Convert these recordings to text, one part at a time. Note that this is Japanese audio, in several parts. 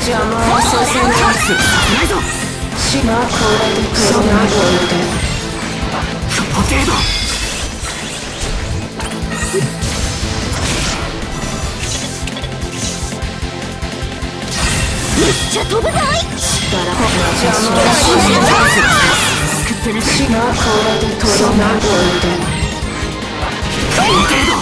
邪魔をさせないぞ。島これでとどめるでこの程度。めっちゃ飛ぶぞい。力邪魔をさせない救ってみて。島これでとどめるでこの程度。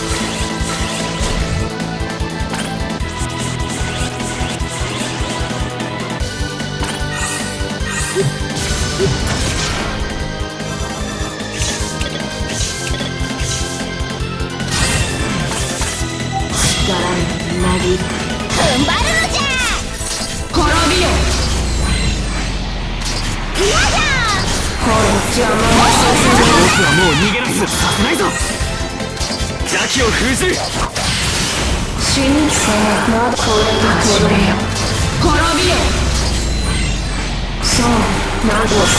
力になり踏ん張るのじゃ。滅びよ。嫌じゃ。この邪魔をさせない僕はもう逃げ出すさせないぞ。邪気を封じる。死にさまこれでとどめよ滅びよ。そうなどさ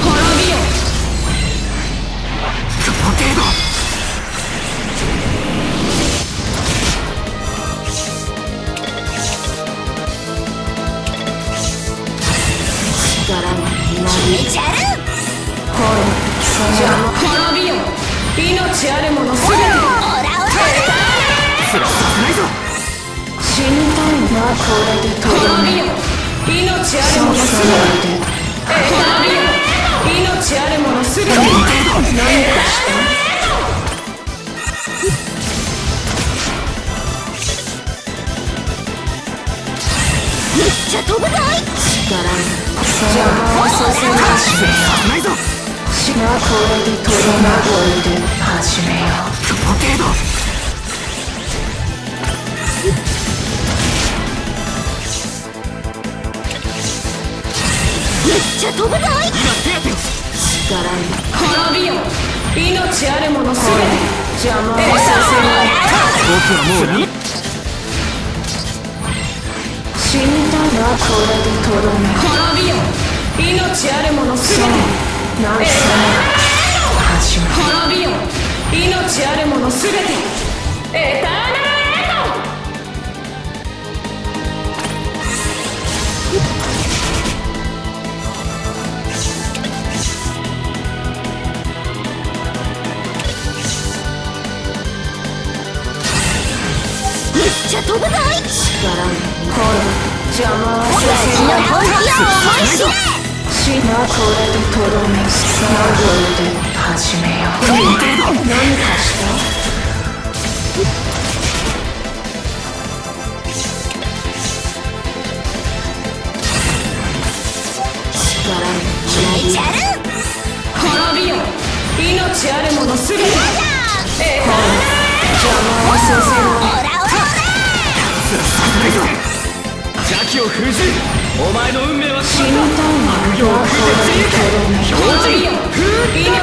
滅びよ。この程度。力になめりちゃる。この邪魔滅びよ。命あるものすべて。オラオラ。すらさせないぞ。死にたいなこれでとどめ滅びよ。命あるものすべて。滅びよ。命あるものすべて。何かしためっちゃ飛ぶぞい。力に邪魔をさせないさせないぞ。島これでとどめるで始めよこの程度。めっちゃ飛ぶぞい。今手当てを。力に滅びよ。命あるものすべて。邪魔をさせない僕はもう死にたいなこれでとどめ滅びよ。命あるものすべて。何さ始め滅びよ。命あるものすべて。エターナルエめっちゃ飛ぶぞい。力にこの邪魔をさせない本気を思い知れ。島これでとどめさごで始めよ何かした力にめちゃる。滅びよ。命あるものすべて。エターナ邪魔をさせないオラオラ。邪気を封じる。お前の運命は死にたいなこれでとどめ滅びよ。命